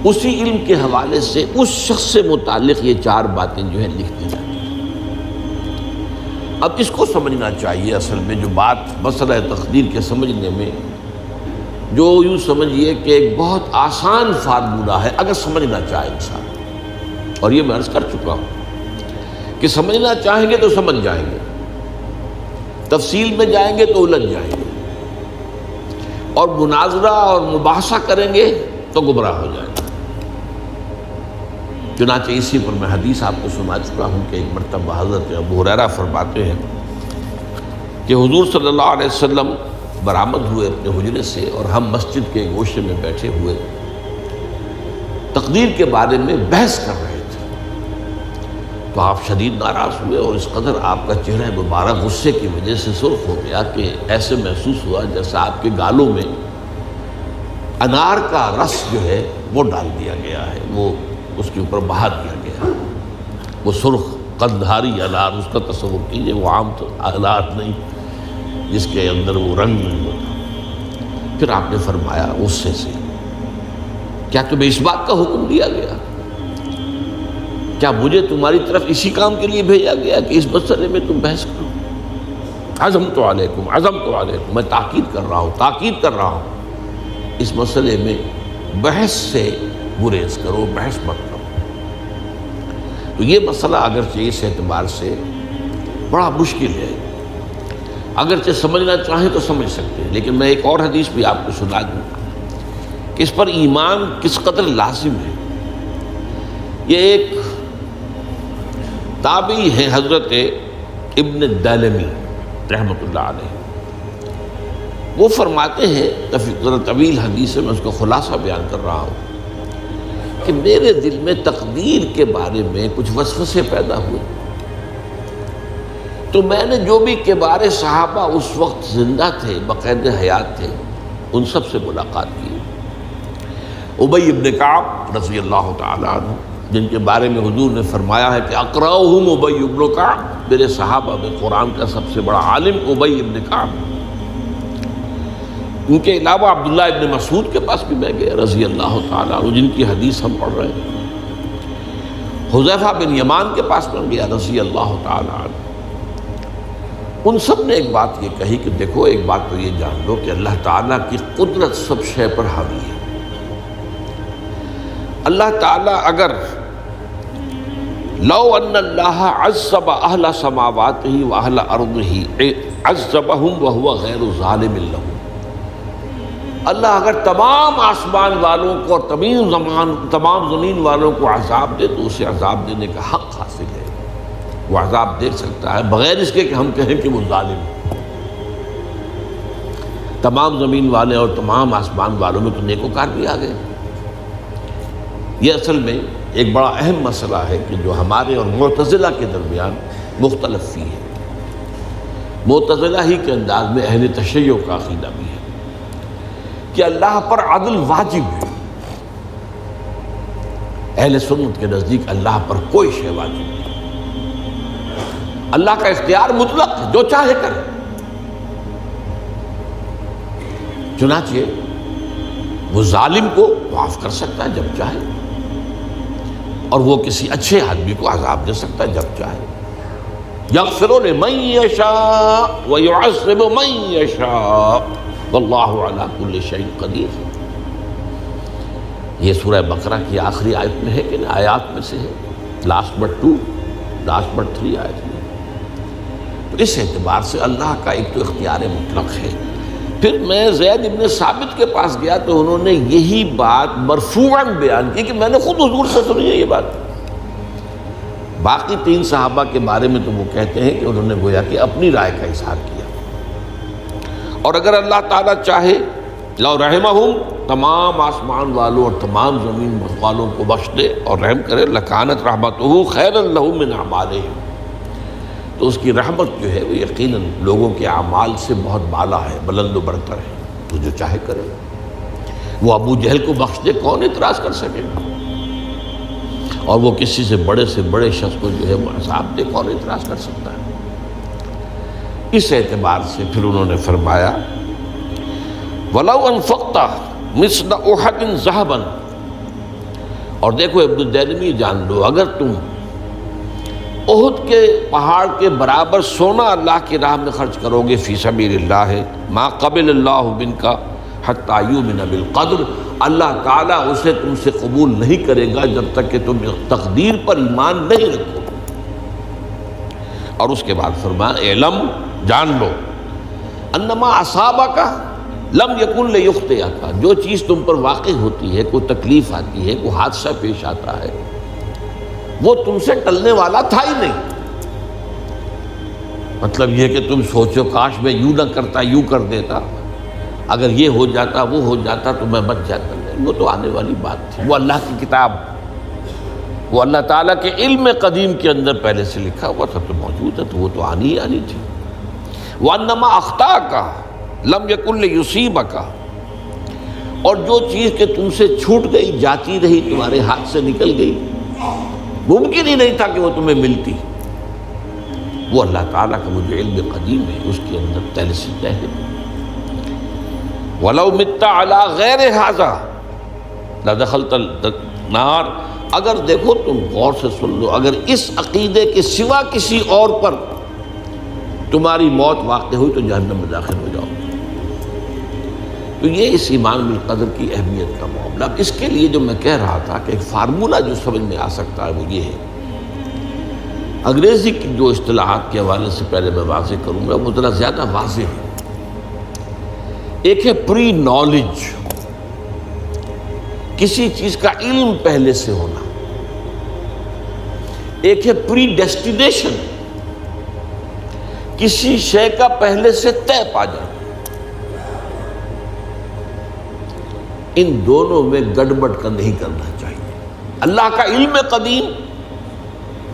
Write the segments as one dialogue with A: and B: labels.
A: اسی علم کے حوالے سے اس شخص سے متعلق یہ 4 باتیں جو ہیں لکھ دی جاتی ہیں۔ اب اس کو سمجھنا چاہیے، اصل میں جو بات مسئلہ تقدیر کے سمجھنے میں، جو یوں سمجھیے کہ ایک بہت آسان فارمولہ ہے اگر سمجھنا چاہے انسان، اور یہ میں عرض کر چکا ہوں کہ سمجھنا چاہیں گے تو سمجھ جائیں گے، تفصیل میں جائیں گے تو الجھ جائیں گے، اور مناظرہ اور مباحثہ کریں گے تو گمراہ ہو جائیں گے۔ چنانچہ اسی پر میں حدیث آپ کو سنا چکا ہوں کہ ایک مرتبہ حضرت ابو ہریرہ فرماتے ہیں کہ حضور صلی اللہ علیہ وسلم برآمد ہوئے اپنے حجرے سے، اور ہم مسجد کے گوشے میں بیٹھے ہوئے تقدیر کے بارے میں بحث کر رہے تھے، تو آپ شدید ناراض ہوئے، اور اس قدر آپ کا چہرہ مبارک غصے کی وجہ سے سرخ ہو گیا کہ ایسے محسوس ہوا جیسا آپ کے گالوں میں انار کا رس جو ہے وہ ڈال دیا گیا ہے، وہ اس کے اوپر بہا دیا گیا، وہ سرخ قندھاری انار، اس کا تصور کیجئے، وہ عام تو انار نہیں جس کے اندر وہ رنگ نہیں ہوتا۔ پھر آپ نے فرمایا غصے سے، کیا تمہیں اس بات کا حکم دیا گیا؟ کیا مجھے تمہاری طرف اسی کام کے لیے بھیجا گیا کہ اس مسئلے میں تم بحث کرو؟ عزمت علیکم میں تاکید کر رہا ہوں اس مسئلے میں بحث سے گریز کرو، بحث مت کرو۔ تو یہ مسئلہ اگرچہ اس اعتبار سے بڑا مشکل ہے، اگرچہ سمجھنا چاہیں تو سمجھ سکتے ہیں، لیکن میں ایک اور حدیث بھی آپ کو سنا دوں کہ اس پر ایمان کس قدر لازم ہے۔ یہ ایک تابعی ہے حضرت ابن دالمی رحمۃ اللہ علیہ، وہ فرماتے ہیں، ذرا طویل حدیث ہے، میں اس کا خلاصہ بیان کر رہا ہوں، کہ میرے دل میں تقدیر کے بارے میں کچھ وسوسے پیدا ہوئے، تو میں نے جو بھی کبار صحابہ اس وقت زندہ تھے، بقید حیات تھے، ان سب سے ملاقات کی۔ ابی ابن کعب رضی اللہ تعالیٰ عنہ، جن کے بارے میں حضور نے فرمایا ہے کہ اقرأہم ابی ابن کعب، میرے صحابہ میں قرآن کا سب سے بڑا عالم ابی ابن کعب۔ ان کے علاوہ عبداللہ ابن مسعود کے پاس بھی میں گیا رضی اللہ تعالیٰ عنہ، جن کی حدیث ہم پڑھ رہے ہیں۔ حذیفہ بن یمان کے پاس میں گیا رضی اللہ تعالیٰ عنہ۔ ان سب نے ایک بات یہ کہی کہ دیکھو، ایک بات تو یہ جان لو کہ اللہ تعالیٰ کی قدرت سب شے پر حاوی ہے۔ اللہ تعالیٰ اگر لو ان اللہ عذب اہل سماواتہ واہل ارضہ عذبہم وہو غیر ظالم لہم، اللہ اگر تمام آسمان والوں کو اور تمام زمین والوں کو عذاب دے تو اسے عذاب دینے کا حق حاصل ہے، وہ عذاب دے سکتا ہے بغیر اس کے کہ ہم کہیں کہ وہ ظالم ہے۔ تمام زمین والے اور تمام آسمان والوں میں تو نیکوکار بھی آ گئے۔ یہ اصل میں ایک بڑا اہم مسئلہ ہے کہ جو ہمارے اور معتزلہ کے درمیان مختلف فی ہے۔ معتزلہ ہی کے انداز میں اہل تشیع کا عقیدہ بھی ہے کہ اللہ پر عدل واجب ہے، اہل سنت کے نزدیک اللہ پر کوئی شے واجب نہیں، اللہ کا اختیار مطلق ہے، جو چاہے کرے۔ چنانچہ وہ ظالم کو معاف کر سکتا ہے جب چاہے، اور وہ کسی اچھے آدمی کو عذاب دے سکتا ہے جب چاہے۔ یغفر لمن یشاء ویعذب من یشاء واللہ علی کل شیء قدیر۔ یہ سورہ بقرہ کی آخری آیت میں ہے کہ آیات میں سے ہے، لاسٹ بٹ 3 آیت میں۔ تو اس اعتبار سے اللہ کا ایک تو اختیار مطلق ہے۔ پھر میں زید ابن ثابت کے پاس گیا تو انہوں نے یہی بات مرفوعاً بیان کی کہ میں نے خود حضور سے سنی ہے یہ بات۔ باقی 3 صحابہ کے بارے میں تو وہ کہتے ہیں کہ انہوں نے گویا کہ اپنی رائے کا اظہار کیا، اور اگر اللہ تعالیٰ چاہے لو رحمہم، تمام آسمان والوں اور تمام زمین والوں کو بخش دے اور رحم کرے، لکانت رحمتہ خیرا لہم من اعمالہم، تو اس کی رحمت جو ہے وہ یقیناً لوگوں کے اعمال سے بہت بالا ہے، بلند و برتر ہے، تو جو چاہے کرے۔ وہ ابو جہل کو بخش دے، کون اعتراض کر سکے گا؟ اور وہ کسی سے بڑے شخص کو جو ہے وہ عذاب دے، کون اعتراض کر سکتا ہے؟ اس اعتبار سے پھر انہوں نے فرمایا وَلَوْ أَنفَقْتَ مِثْلَ أُحَدٍ ذَهَبًا اور دیکھو ابن الدیلمی جان لو، اگر تم احد کے پہاڑ کے برابر سونا اللہ کی راہ میں خرچ کرو گے فی سبیل اللہ، ما قبل اللہ منک حتی یؤمن بالقدر، اللہ تعالیٰ اسے تم سے قبول نہیں کرے گا جب تک کہ تم تقدیر پر ایمان نہیں رکھو۔ اور اس کے بعد فرمایا اعلم، جان لو، انما اصابک لم یکن لیخطئک، جو چیز تم پر واقع ہوتی ہے، کوئی تکلیف آتی ہے، کوئی حادثہ پیش آتا ہے، وہ تم سے ٹلنے والا تھا ہی نہیں۔ مطلب یہ کہ تم سوچو کاش میں یوں نہ کرتا، یوں کر دیتا، اگر یہ ہو جاتا، وہ ہو جاتا تو میں بچ جاتا، نہیں، وہ تو آنے والی بات تھی، وہ اللہ کی کتاب، وہ اللہ تعالیٰ کے علم قدیم کے اندر پہلے سے لکھا ہوا تھا، تو موجود ہے، تو وہ تو آنی ہی آنی تھی۔ وَأَنَّمَا أَخْطَأَكَ لَمْ يَكُنْ لِيُصِيبَكَ، اور جو چیز کہ تم سے چھوٹ گئی، جاتی رہی، تمہارے ہاتھ سے نکل گئی، ممکن ہی نہیں تھا کہ وہ تمہیں ملتی، وہ اللہ تعالیٰ کا وہ جو علم قدیم ہے اس کے اندر پہلے سے طے ہے۔ وَلَوْ مِتَّ عَلَىٰ غَيْرِ هَٰذَا لَدَخَلْتَ النَّارَ، اگر دیکھو تم غور سے سن لو، اگر اس عقیدے کے سوا کسی اور پر تمہاری موت واقع ہوئی تو جہنم میں داخل ہو جاؤ۔ تو یہ اس ایمان بالقدر کی اہمیت کا معاملہ۔ اب اس کے لیے جو میں کہہ رہا تھا کہ ایک فارمولہ جو سمجھ میں آ سکتا ہے وہ یہ ہے، انگریزی کی جو اصطلاحات کے حوالے سے پہلے میں واضح کروں گا وہ ذرا زیادہ واضح ہے۔ ایک ہے پری نالج، کسی چیز کا علم پہلے سے ہونا، ایک ہے پری ڈیسٹینیشن، کسی شے کا پہلے سے طے پا جانا۔ ان دونوں میں گڑبڑ کا نہیں کرنا چاہیے۔ اللہ کا علم قدیم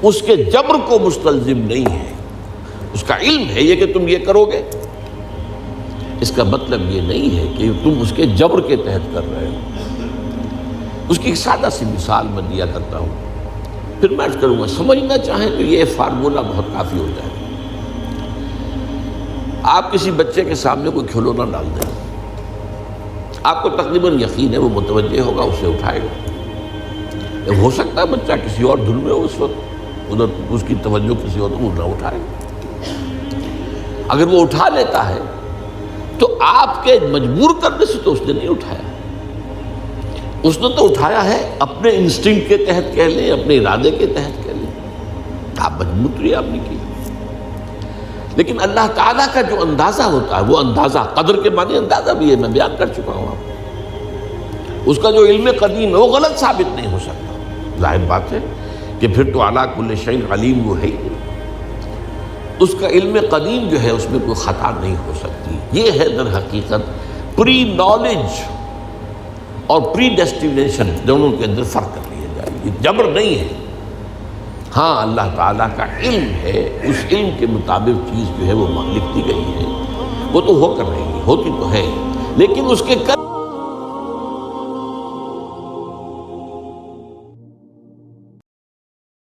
A: اس کے جبر کو مستلزم نہیں ہے، اس کا علم ہے یہ کہ تم یہ کرو گے، اس کا مطلب یہ نہیں ہے کہ تم اس کے جبر کے تحت کر رہے ہو۔ اس کی ایک سادہ سی مثال میں دیا کرتا ہوں، پھر میں کروں گا، سمجھنا چاہیں تو یہ فارمولہ بہت کافی ہو جائے۔ آپ کسی بچے کے سامنے کوئی کھلونا ڈال دیں، آپ کو تقریباً یقین ہے وہ متوجہ ہوگا، اسے اٹھائے گا۔ ہو سکتا ہے بچہ کسی اور دھن میں ہو اس وقت، ادھر اس کی توجہ کسی اور کو نہ اٹھائے۔ اگر وہ اٹھا لیتا ہے تو آپ کے مجبور کرنے سے تو اس نے نہیں اٹھایا، اس نے تو اٹھایا ہے اپنے انسٹنکٹ کے تحت کہہ لیں، اپنے ارادے کے تحت کہہ لیں، آپ مجبور تو یہ آپ نے کی۔ لیکن اللہ تعالیٰ کا جو اندازہ ہوتا ہے وہ اندازہ، قدر کے معنی اندازہ بھی ہے، میں بیان کر چکا ہوں آپ کو۔ اس کا جو علم قدیم ہے وہ غلط ثابت نہیں ہو سکتا۔ ظاہر بات ہے کہ پھر تو اعلیٰ کل شیء علیم وہ ہے ہی نہیں، اس کا علم قدیم جو ہے اس میں کوئی خطا نہیں ہو سکتی۔ یہ ہے در حقیقت پری نالج اور پری ڈیسٹینیشن، دونوں کے اندر فرق کر لیا جائے، یہ جبر نہیں ہے۔ ہاں اللہ تعالیٰ کا علم ہے، اس علم کے مطابق چیز جو ہے وہ لکھتی گئی ہے، وہ تو ہو کر رہی ہے، ہوتی تو ہے، لیکن اس کے